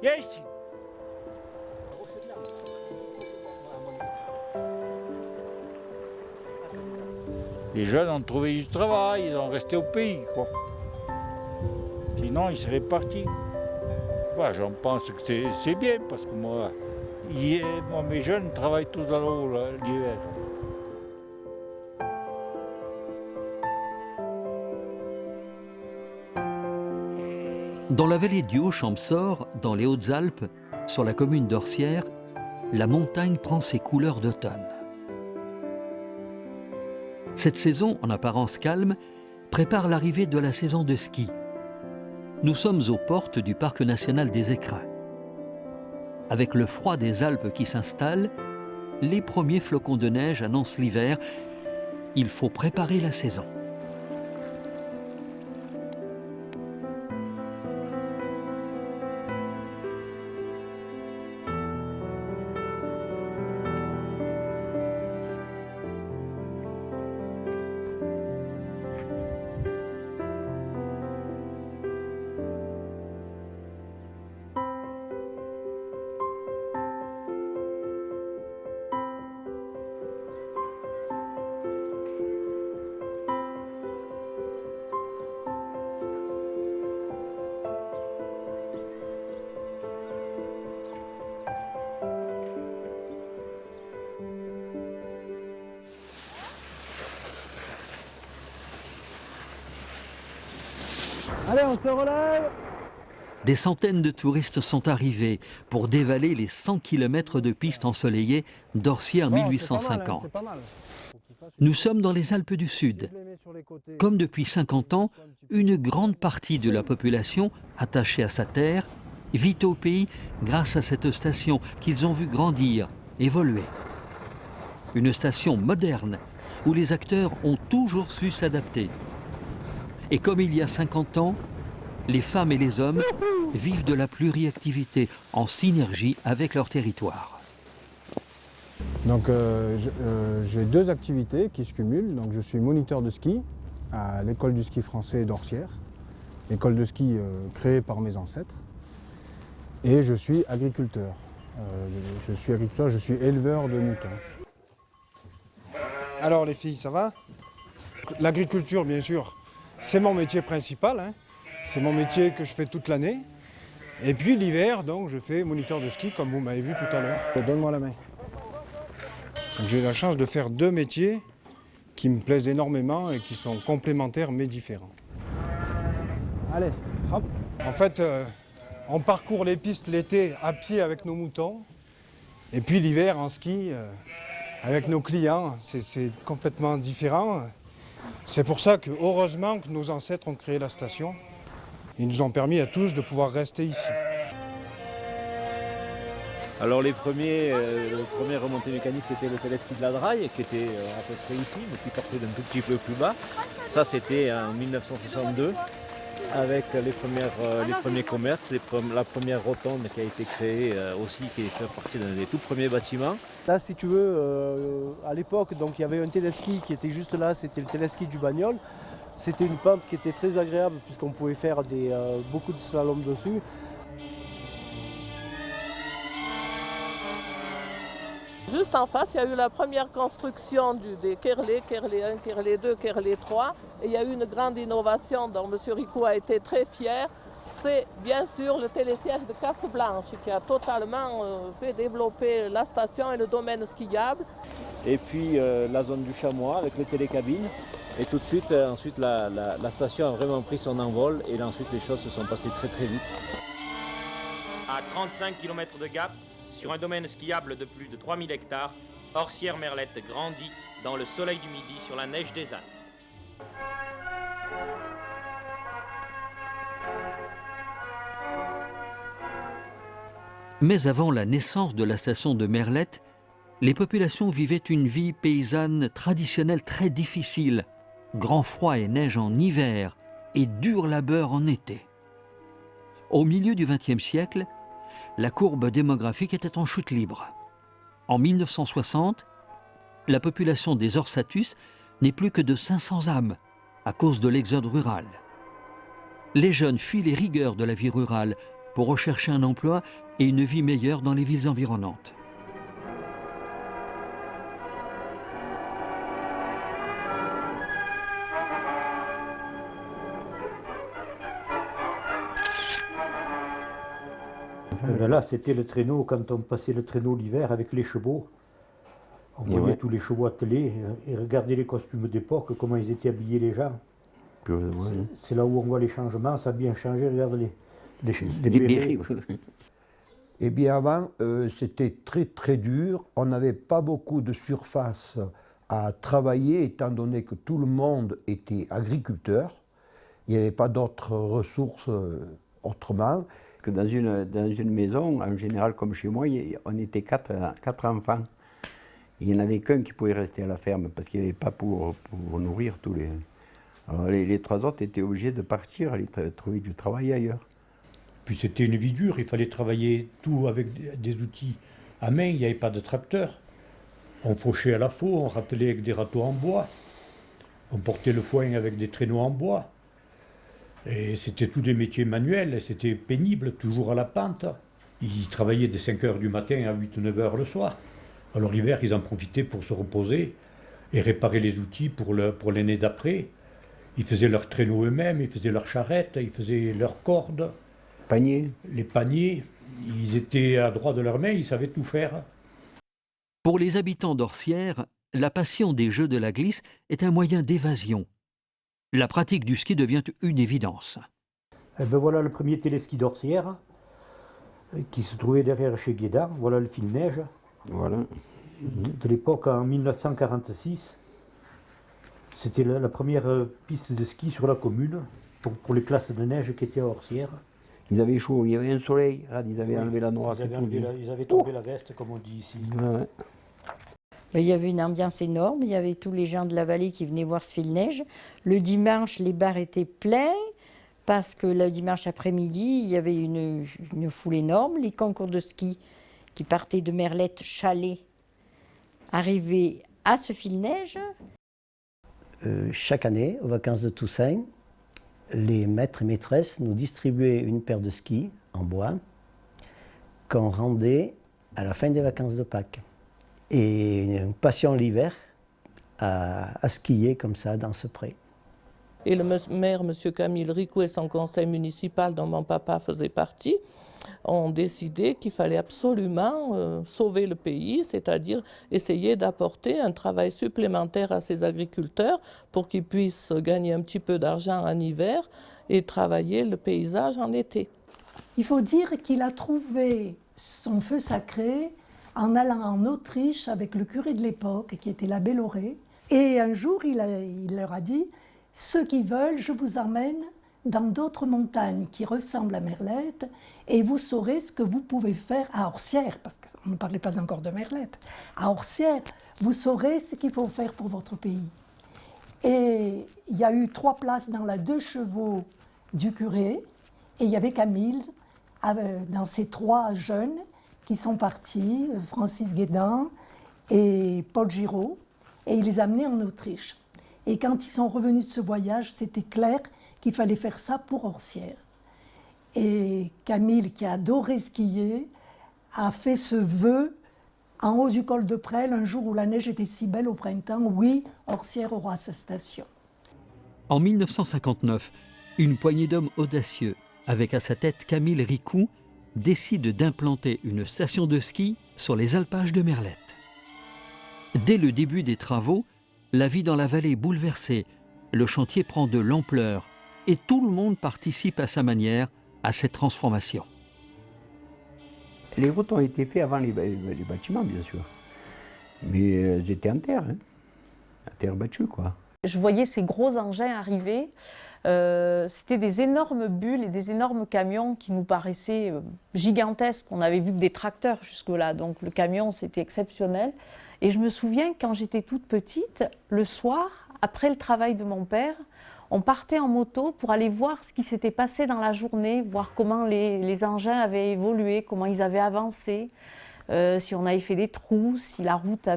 Viens ici. Les jeunes ont trouvé du travail, ils ont resté au pays, quoi. Sinon, ils seraient partis. Bah, j'en pense que c'est bien, parce que moi, mes jeunes travaillent tous dans l'eau l'hiver. Dans la vallée du Haut-Champsaur, dans les Hautes-Alpes, sur la commune d'Orsières, la montagne prend ses couleurs d'automne. Cette saison, en apparence calme, prépare l'arrivée de la saison de ski. Nous sommes aux portes du parc national des Écrins. Avec le froid des Alpes qui s'installe, les premiers flocons de neige annoncent l'hiver. Il faut préparer la saison. Allez, on se relève. Des centaines de touristes sont arrivés pour dévaler les 100 km de pistes ensoleillées d'Orsières 1850. Nous sommes dans les Alpes du Sud. Comme depuis 50 ans, une grande partie de la population, attachée à sa terre, vit au pays grâce à cette station qu'ils ont vu grandir, évoluer. Une station moderne où les acteurs ont toujours su s'adapter. Et comme il y a 50 ans, les femmes et les hommes vivent de la pluriactivité en synergie avec leur territoire. Donc j'ai deux activités qui se cumulent. Donc je suis moniteur de ski à l'école du ski français d'Orsières, école de ski créée par mes ancêtres. Et je suis agriculteur. Je suis éleveur de moutons. Alors les filles, ça va? L'agriculture, bien sûr, c'est mon métier principal, hein. C'est mon métier que je fais toute l'année. Et puis l'hiver, donc, je fais moniteur de ski, comme vous m'avez vu tout à l'heure. Donne-moi la main. J'ai la chance de faire deux métiers qui me plaisent énormément et qui sont complémentaires mais différents. Allez, hop. En fait, on parcourt les pistes l'été à pied avec nos moutons. Et puis l'hiver en ski avec nos clients. C'est complètement différent. C'est pour ça que, heureusement, que nos ancêtres ont créé la station. Ils nous ont permis à tous de pouvoir rester ici. Alors les premières remontées mécaniques, c'était le téléski de la Draille, qui était à peu près ici, mais qui partait d'un tout petit peu plus bas. Ça, c'était en 1962, avec les premiers commerces, la première rotonde qui a été créée aussi, qui fait partie d'un des tout premiers bâtiments. Là, si tu veux, à l'époque, donc il y avait un téléski qui était juste là, c'était le téléski du Bagnol. C'était une pente qui était très agréable puisqu'on pouvait faire beaucoup de slalom dessus. Juste en face, il y a eu la première construction des Kerlé 1, Kerlé 2, Kerlé 3. Et il y a eu une grande innovation dont M. Ricou a été très fier. C'est bien sûr le télésiège de Casse-Blanche qui a totalement fait développer la station et le domaine skiable. Et puis la zone du Chamois avec les télécabines. Et tout de suite, ensuite la station a vraiment pris son envol et là, ensuite les choses se sont passées très très vite. À 35 km de Gap, sur un domaine skiable de plus de 3000 hectares, Orsières-Merlette grandit dans le soleil du midi sur la neige des Alpes. Mais avant la naissance de la station de Merlette, les populations vivaient une vie paysanne traditionnelle très difficile. Grand froid et neige en hiver et dur labeur en été. Au milieu du XXe siècle, la courbe démographique était en chute libre. En 1960, la population des Orsatus n'est plus que de 500 âmes à cause de l'exode rural. Les jeunes fuient les rigueurs de la vie rurale pour rechercher un emploi et une vie meilleure dans les villes environnantes. Là, c'était le traîneau, quand on passait le traîneau l'hiver avec les chevaux. On voyait tous les chevaux attelés et regarder les costumes d'époque, comment ils étaient habillés les gens. C'est là où on voit les changements, ça a bien changé, regarde les bérets. Eh bien avant, c'était très très dur, on n'avait pas beaucoup de surface à travailler étant donné que tout le monde était agriculteur. Il n'y avait pas d'autres ressources autrement. Que dans une maison, en général comme chez moi, on était quatre enfants. Il n'y en avait qu'un qui pouvait rester à la ferme parce qu'il n'y avait pas pour nourrir tous les... Alors les trois autres étaient obligés de partir, aller trouver du travail ailleurs. Puis c'était une vie dure, il fallait travailler tout avec des outils à main, il n'y avait pas de tracteur. On fauchait à la faux, on ratelait avec des râteaux en bois. On portait le foin avec des traîneaux en bois. Et c'était tous des métiers manuels, c'était pénible, toujours à la pente. Ils travaillaient dès 5 h du matin à 8 ou 9 h le soir. Alors l'hiver, ils en profitaient pour se reposer et réparer les outils pour l'année d'après. Ils faisaient leurs traîneaux eux-mêmes, ils faisaient leurs charrettes, ils faisaient leurs cordes. Paniers. Les paniers, ils étaient à droit de leurs mains, ils savaient tout faire. Pour les habitants d'Orsières, la passion des jeux de la glisse est un moyen d'évasion. La pratique du ski devient une évidence. Et ben voilà le premier téléski d'Orsières qui se trouvait derrière chez Guédard. Voilà le fil-neige. Voilà. De l'époque, en 1946, c'était la première piste de ski sur la commune pour les classes de neige qui étaient à Orsières. Ils avaient chaud, il y avait un soleil, ils avaient enlevé la noix. Ils avaient tombé la veste, comme on dit ici. Ouais. Il y avait une ambiance énorme, il y avait tous les gens de la vallée qui venaient voir ce fil-neige. Le dimanche, les bars étaient pleins, parce que le dimanche après-midi, il y avait une foule énorme. Les concours de ski qui partaient de Merlette, Chalais, arrivaient à ce fil-neige. Chaque année, aux vacances de Toussaint, les maîtres et maîtresses nous distribuaient une paire de skis en bois qu'on rendait à la fin des vacances de Pâques. Et une passion l'hiver à skier comme ça dans ce pré. Et le maire, M. Camille Ricou, et son conseil municipal dont mon papa faisait partie, ont décidé qu'il fallait absolument sauver le pays, c'est-à-dire essayer d'apporter un travail supplémentaire à ces agriculteurs pour qu'ils puissent gagner un petit peu d'argent en hiver et travailler le paysage en été. Il faut dire qu'il a trouvé son feu sacré en allant en Autriche avec le curé de l'époque, qui était l'abbé Lauré. Et un jour, il leur a dit « Ceux qui veulent, je vous emmène dans d'autres montagnes qui ressemblent à Merlette, et vous saurez ce que vous pouvez faire à Orsières, parce qu'on ne parlait pas encore de Merlette. À Orsières, vous saurez ce qu'il faut faire pour votre pays. » Et il y a eu 3 places dans la 2 chevaux du curé, et il y avait Camille, dans ces 3 jeunes, qui sont partis, Francis Guédin et Paul Giraud, et il les a amenés en Autriche. Et quand ils sont revenus de ce voyage, c'était clair qu'il fallait faire ça pour Orsières. Et Camille, qui a adoré skier, a fait ce vœu en haut du col de Presles, un jour où la neige était si belle au printemps. Oui, Orsières aura sa station. En 1959, une poignée d'hommes audacieux, avec à sa tête Camille Ricou, décide d'implanter une station de ski sur les alpages de Merlette. Dès le début des travaux, la vie dans la vallée est bouleversée, le chantier prend de l'ampleur et tout le monde participe à sa manière à cette transformation. Les routes ont été faites avant les bâtiments, bien sûr. Mais elles étaient en terre, en terre battue, quoi. Je voyais ces gros engins arriver. C'était des énormes bulles et des énormes camions qui nous paraissaient gigantesques. On n'avait vu que des tracteurs jusque-là, donc le camion, c'était exceptionnel. Et je me souviens, quand j'étais toute petite, le soir, après le travail de mon père, on partait en moto pour aller voir ce qui s'était passé dans la journée, voir comment les engins avaient évolué, comment ils avaient avancé. Si on avait fait des trous, si la route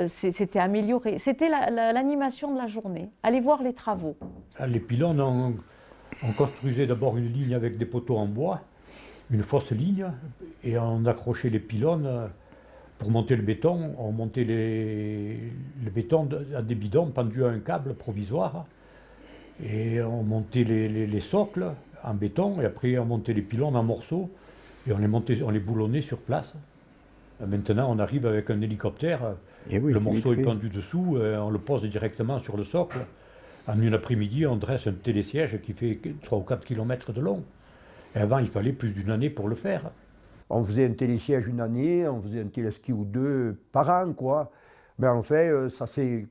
s'était améliorée. C'était l'animation de la journée, aller voir les travaux. Les pylônes On construisait d'abord une ligne avec des poteaux en bois, une fausse ligne, et on accrochait les pylônes pour monter le béton. On montait le béton à des bidons pendus à un câble provisoire, et on montait les socles en béton, et après on montait les pylônes en morceaux, et on les boulonnait sur place. Maintenant, on arrive avec un hélicoptère, Et oui, le c'est morceau vite est fait. pendu dessous, on le pose directement sur le socle. En une après-midi, on dresse un télésiège qui fait 3 ou 4 km de long. Et avant, il fallait plus d'une année pour le faire. On faisait un télésiège une année, on faisait un téléski ou deux par an, quoi. Mais en fait, ça s'est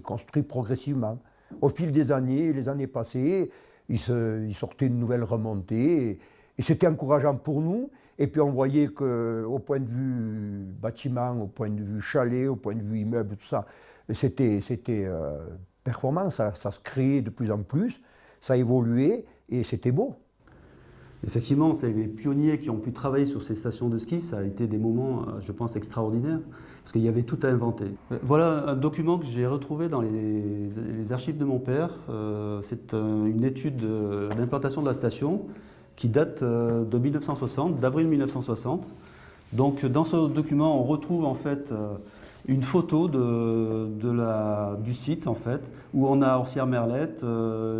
construit progressivement. Au fil des années, les années passées, il sortait une nouvelle remontée, et c'était encourageant pour nous. Et puis on voyait qu'au point de vue bâtiment, au point de vue chalet, au point de vue immeuble, tout ça, c'était performant, ça se créait de plus en plus, ça évoluait, et c'était beau. Effectivement, c'est les pionniers qui ont pu travailler sur ces stations de ski, ça a été des moments, je pense, extraordinaires, parce qu'il y avait tout à inventer. Voilà un document que j'ai retrouvé dans les archives de mon père. C'est une étude d'implantation de la station qui date de 1960, d'avril 1960. Donc dans ce document, on retrouve en fait une photo du site, en fait, où on a Orsières-Merlette,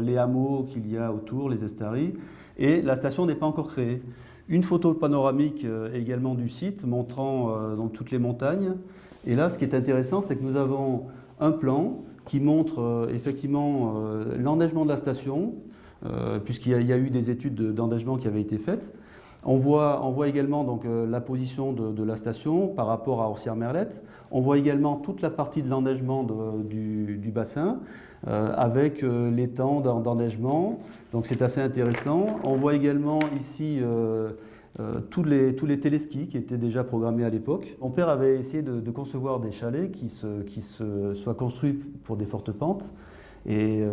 les hameaux qu'il y a autour, les estuaries, et la station n'est pas encore créée. Une photo panoramique également du site, montrant donc toutes les montagnes. Et là, ce qui est intéressant, c'est que nous avons un plan qui montre effectivement l'enneigement de la station, puisqu'il y a eu des études d'enneigement qui avaient été faites. On voit également donc, la position de la station par rapport à Orsières-Merlette. On voit également toute la partie de l'enneigement du bassin avec les temps d'enneigement. Donc c'est assez intéressant. On voit également ici tous les téléskis qui étaient déjà programmés à l'époque. Mon père avait essayé de concevoir des chalets qui soient construits pour des fortes pentes et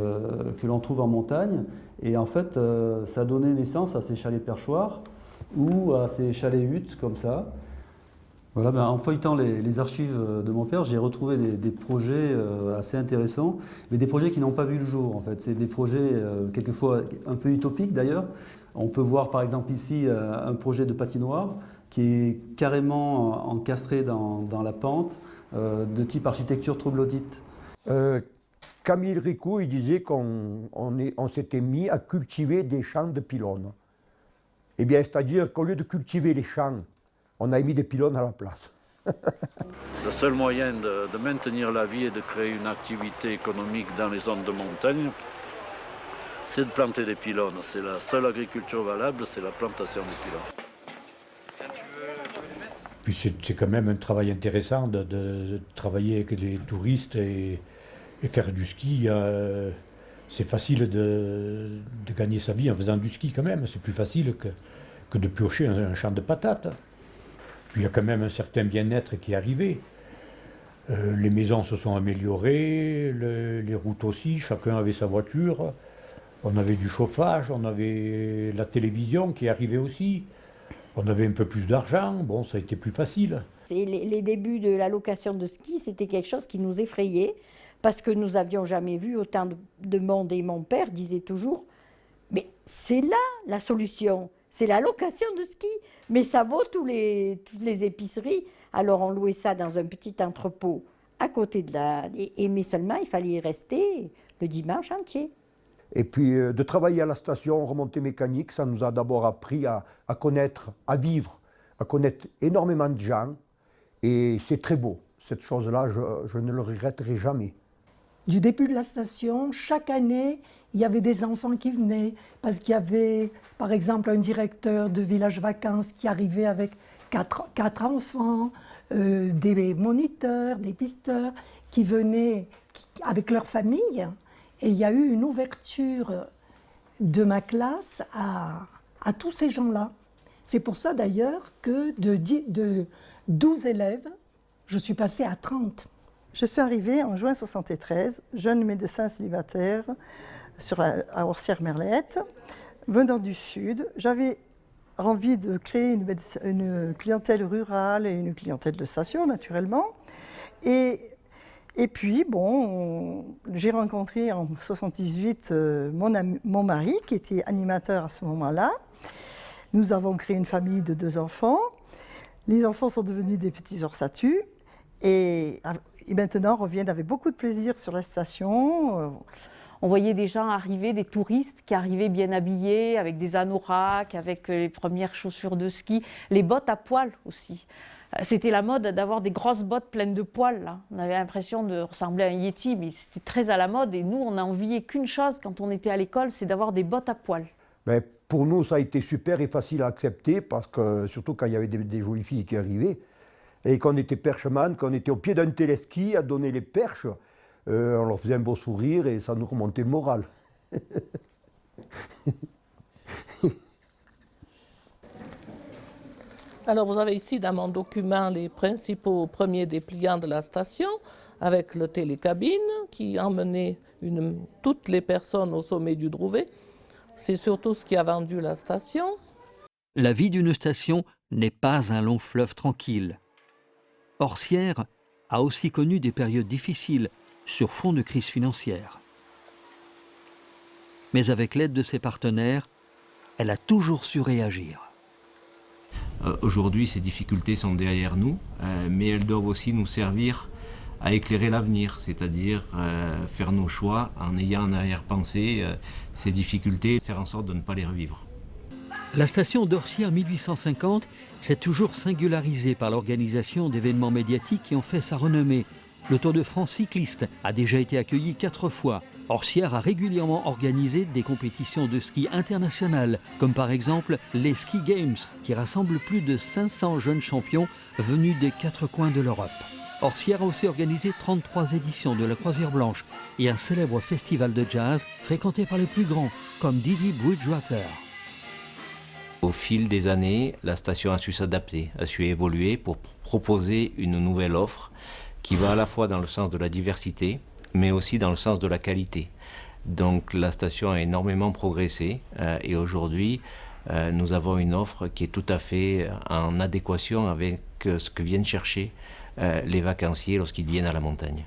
que l'on trouve en montagne. Et en fait, ça donnait naissance à ces chalets perchoirs ou à ces chalets huttes comme ça. Voilà, en feuilletant les archives de mon père, j'ai retrouvé des projets assez intéressants, mais des projets qui n'ont pas vu le jour en fait. C'est des projets quelquefois un peu utopiques d'ailleurs. On peut voir par exemple ici un projet de patinoire qui est carrément encastré dans la pente, de type architecture troglodyte. Camille Ricou, il disait qu'on s'était mis à cultiver des champs de pylônes. Eh bien, c'est-à-dire qu'au lieu de cultiver les champs, on a mis des pylônes à la place. Le seul moyen de maintenir la vie et de créer une activité économique dans les zones de montagne, c'est de planter des pylônes. C'est la seule agriculture valable, c'est la plantation des pylônes. Puis c'est quand même un travail intéressant de travailler avec les touristes et faire du ski. C'est facile de gagner sa vie en faisant du ski quand même. C'est plus facile que de piocher un champ de patates. Puis il y a quand même un certain bien-être qui est arrivé. Les maisons se sont améliorées, les routes aussi, chacun avait sa voiture. On avait du chauffage, on avait la télévision qui arrivait aussi. On avait un peu plus d'argent, bon, ça a été plus facile. Les débuts de la location de ski, c'était quelque chose qui nous effrayait parce que nous n'avions jamais vu autant de monde. Et mon père disait toujours, mais c'est là la solution, c'est la location de ski. Mais ça vaut toutes les épiceries. Alors on louait ça dans un petit entrepôt à côté de mais seulement il fallait y rester le dimanche entier. Et puis de travailler à la station remontée mécanique, ça nous a d'abord appris à connaître, à vivre, à connaître énormément de gens. Et c'est très beau. Cette chose-là, je ne le regretterai jamais. Du début de la station, chaque année, il y avait des enfants qui venaient, parce qu'il y avait, par exemple, un directeur de village vacances qui arrivait avec quatre enfants, des moniteurs, des pisteurs, qui venaient avec leur famille. Et il y a eu une ouverture de ma classe à tous ces gens-là. C'est pour ça d'ailleurs que de 12 élèves, je suis passée à 30. Je suis arrivée en juin 1973, jeune médecin célibataire à Orsières-Merlette, venant du Sud. J'avais envie de créer une clientèle rurale et une clientèle de station, naturellement. Et Et puis, bon, j'ai rencontré en 1978 mon mari, qui était animateur à ce moment-là. Nous avons créé une famille de 2 enfants. Les enfants sont devenus des petits orsattus. Et maintenant, reviennent avec beaucoup de plaisir sur la station. On voyait des gens arriver, des touristes qui arrivaient bien habillés, avec des anoraks, avec les premières chaussures de ski, les bottes à poils aussi. C'était la mode d'avoir des grosses bottes pleines de poils, là. On avait l'impression de ressembler à un yéti, mais c'était très à la mode. Et nous, on n'enviait qu'une chose quand on était à l'école, c'est d'avoir des bottes à poils. Ben, pour nous, ça a été super et facile à accepter, parce que surtout quand il y avait des jolies filles qui arrivaient, et qu'on était percheman, qu'on était au pied d'un téléski à donner les perches, on leur faisait un beau sourire et ça nous remontait le moral. Alors vous avez ici dans mon document les principaux premiers dépliants de la station, avec le télécabine qui emmenait toutes les personnes au sommet du Drouvet. C'est surtout ce qui a vendu la station. La vie d'une station n'est pas un long fleuve tranquille. Orsières a aussi connu des périodes difficiles sur fond de crise financière. Mais avec l'aide de ses partenaires, elle a toujours su réagir. Aujourd'hui, ces difficultés sont derrière nous, mais elles doivent aussi nous servir à éclairer l'avenir, c'est-à-dire faire nos choix en ayant en arrière-pensée ces difficultés, faire en sorte de ne pas les revivre. La station d'Orsières 1850 s'est toujours singularisée par l'organisation d'événements médiatiques qui ont fait sa renommée. Le Tour de France cycliste a déjà été accueilli 4 fois. Orsières a régulièrement organisé des compétitions de ski internationales, comme par exemple les Ski Games, qui rassemblent plus de 500 jeunes champions venus des 4 coins de l'Europe. Orsières a aussi organisé 33 éditions de la Croisière Blanche et un célèbre festival de jazz fréquenté par les plus grands, comme Didi Bridgewater. Au fil des années, la station a su s'adapter, a su évoluer pour proposer une nouvelle offre qui va à la fois dans le sens de la diversité, mais aussi dans le sens de la qualité. Donc la station a énormément progressé et aujourd'hui, nous avons une offre qui est tout à fait en adéquation avec ce que viennent chercher les vacanciers lorsqu'ils viennent à la montagne.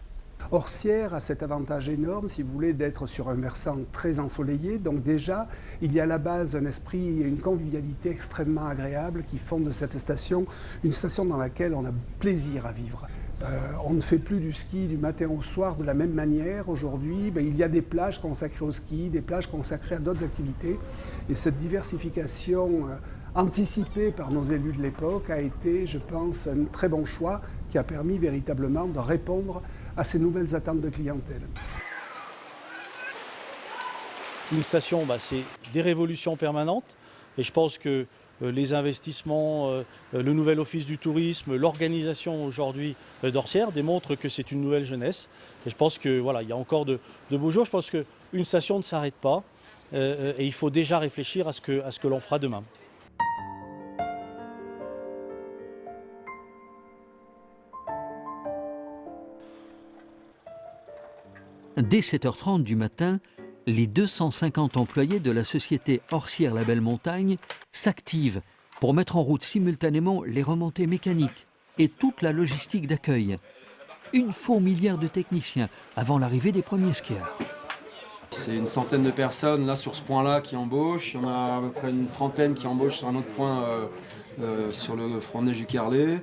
Orsières a cet avantage énorme, si vous voulez, d'être sur un versant très ensoleillé. Donc déjà, il y a à la base un esprit et une convivialité extrêmement agréable qui font de cette station une station dans laquelle on a plaisir à vivre. On ne fait plus du ski du matin au soir de la même manière. Aujourd'hui, il y a des plages consacrées au ski, des plages consacrées à d'autres activités. Et cette diversification anticipée par nos élus de l'époque a été, je pense, un très bon choix qui a permis véritablement de répondre à ces nouvelles attentes de clientèle. Une station, c'est des révolutions permanentes. Et je pense que les investissements, le nouvel office du tourisme, l'organisation aujourd'hui d'Orsières démontrent que c'est une nouvelle jeunesse. Et je pense que voilà, il y a encore de beaux jours. Je pense qu'une station ne s'arrête pas et il faut déjà réfléchir à ce que l'on fera demain. Dès 7h30 du matin, les 250 employés de la société Orsières La Belle Montagne s'activent pour mettre en route simultanément les remontées mécaniques et toute la logistique d'accueil. Une fourmilière de techniciens avant l'arrivée des premiers skieurs. C'est une centaine de personnes là sur ce point-là qui embauchent. Il y en a à peu près une trentaine qui embauchent sur un autre point sur le front de neige du Carlet.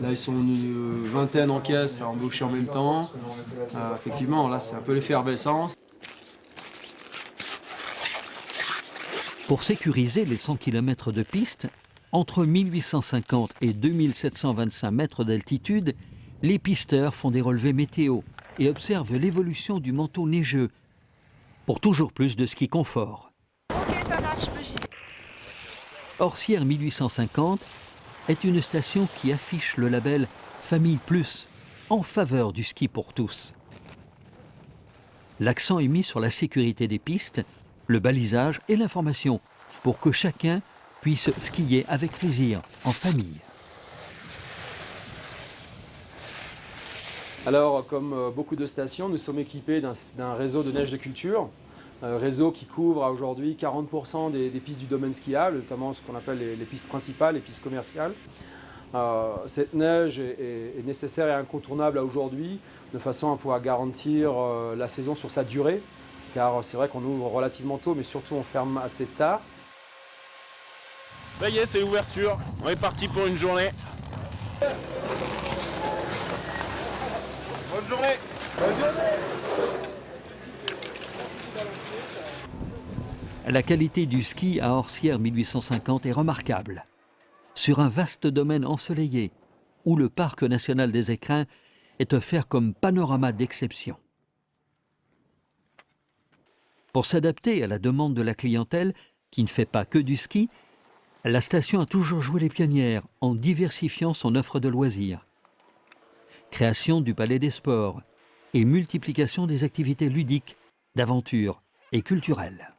Là, ils sont une vingtaine en caisse à embaucher en même temps. Effectivement, là, c'est un peu l'effervescence. Pour sécuriser les 100 km de piste, entre 1850 et 2725 mètres d'altitude, les pisteurs font des relevés météo et observent l'évolution du manteau neigeux pour toujours plus de ski confort. Ok, ça marche, Orsières 1850 est une station qui affiche le label Famille Plus en faveur du ski pour tous. L'accent est mis sur la sécurité des pistes, le balisage et l'information pour que chacun puisse skier avec plaisir, en famille. Alors, comme beaucoup de stations, nous sommes équipés d'un réseau de neige de culture, un réseau qui couvre aujourd'hui 40% des pistes du domaine skiable, notamment ce qu'on appelle les pistes principales, les pistes commerciales. Cette neige est nécessaire et incontournable à aujourd'hui, de façon à pouvoir garantir la saison sur sa durée, car c'est vrai qu'on ouvre relativement tôt, mais surtout on ferme assez tard. Ça y est, c'est l'ouverture. On est parti pour une journée. Bonne journée. Bonne journée. La qualité du ski à Orsières 1850 est remarquable. Sur un vaste domaine ensoleillé, où le parc national des Écrins est offert comme panorama d'exception. Pour s'adapter à la demande de la clientèle, qui ne fait pas que du ski, la station a toujours joué les pionnières en diversifiant son offre de loisirs. Création du Palais des Sports et multiplication des activités ludiques, d'aventure et culturelles.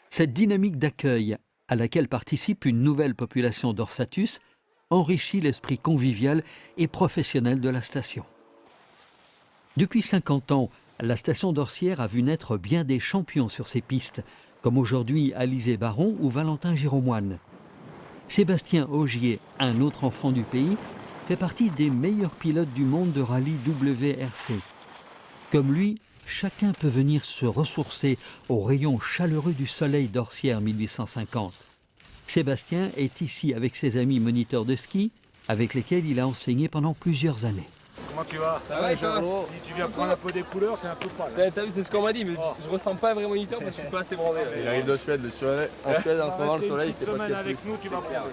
Cette dynamique d'accueil à laquelle participe une nouvelle population d'Orsatus enrichit l'esprit convivial et professionnel de la station. Depuis 50 ans, la station d'Orsières a vu naître bien des champions sur ses pistes, comme aujourd'hui Alizé Baron ou Valentin Giromoine. Sébastien Augier, un autre enfant du pays, fait partie des meilleurs pilotes du monde de rallye WRC. Comme lui, chacun peut venir se ressourcer aux rayons chaleureux du soleil d'Orsières 1850. Sébastien est ici avec ses amis moniteurs de ski, avec lesquels il a enseigné pendant plusieurs années. Comment tu vas? Ça va, Charlot? Tu viens prendre un peu des couleurs, t'es un peu pâle. T'as vu, c'est ce qu'on m'a dit, mais je ressens pas un vrai moniteur parce que je suis pas assez bronzé. Il arrive de Suède, en Suède en ce moment, le soleil, c'est pas ce qu'il y a avec plus. nous, tu vas bronzer.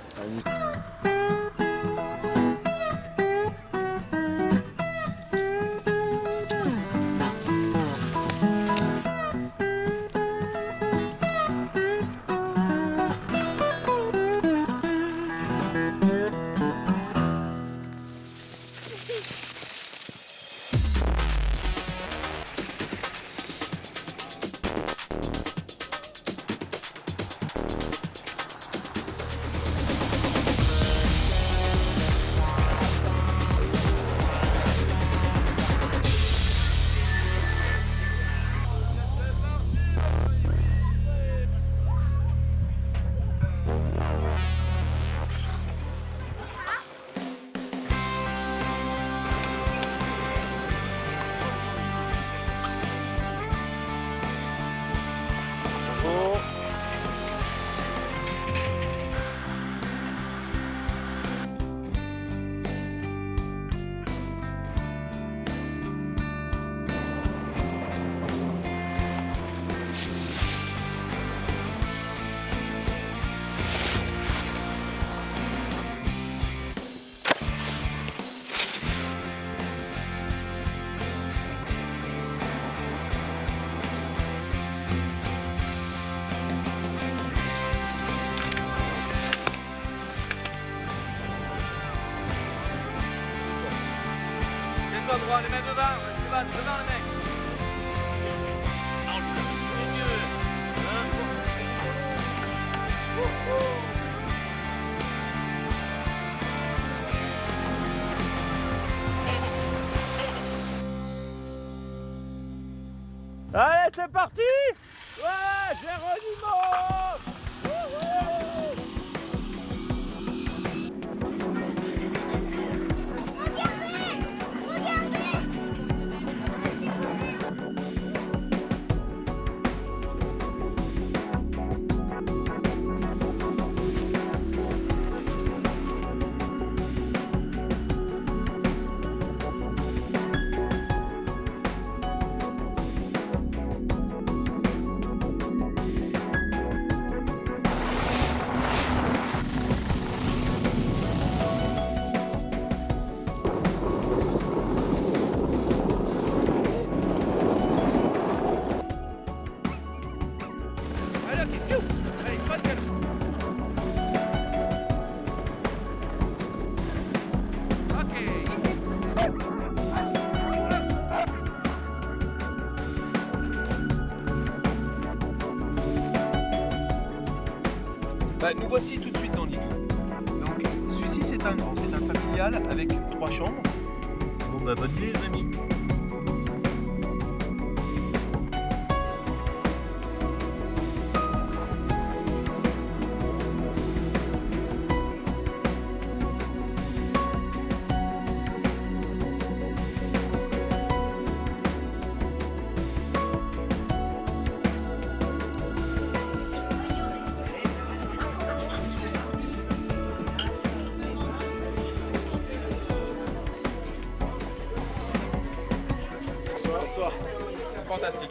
Droit, les mains devant, restez bas, devant les mecs. Allez, c'est parti! Ouais, Géronimo! Nous voici tout de suite dans l'igloo. Donc celui-ci c'est un grand, c'est un familial avec 3 chambres. Bon bah bonne nuit les amis. Bonsoir. Fantastique.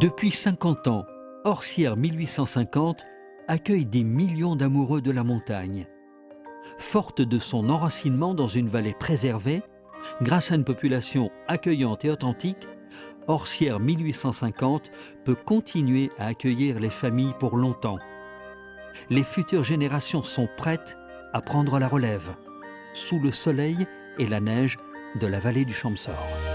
Depuis 50 ans, Orsières 1850 accueille des millions d'amoureux de la montagne. Forte de son enracinement dans une vallée préservée, grâce à une population accueillante et authentique, Orsières 1850 peut continuer à accueillir les familles pour longtemps. Les futures générations sont prêtes à prendre la relève, sous le soleil et la neige de la vallée du Champsaur.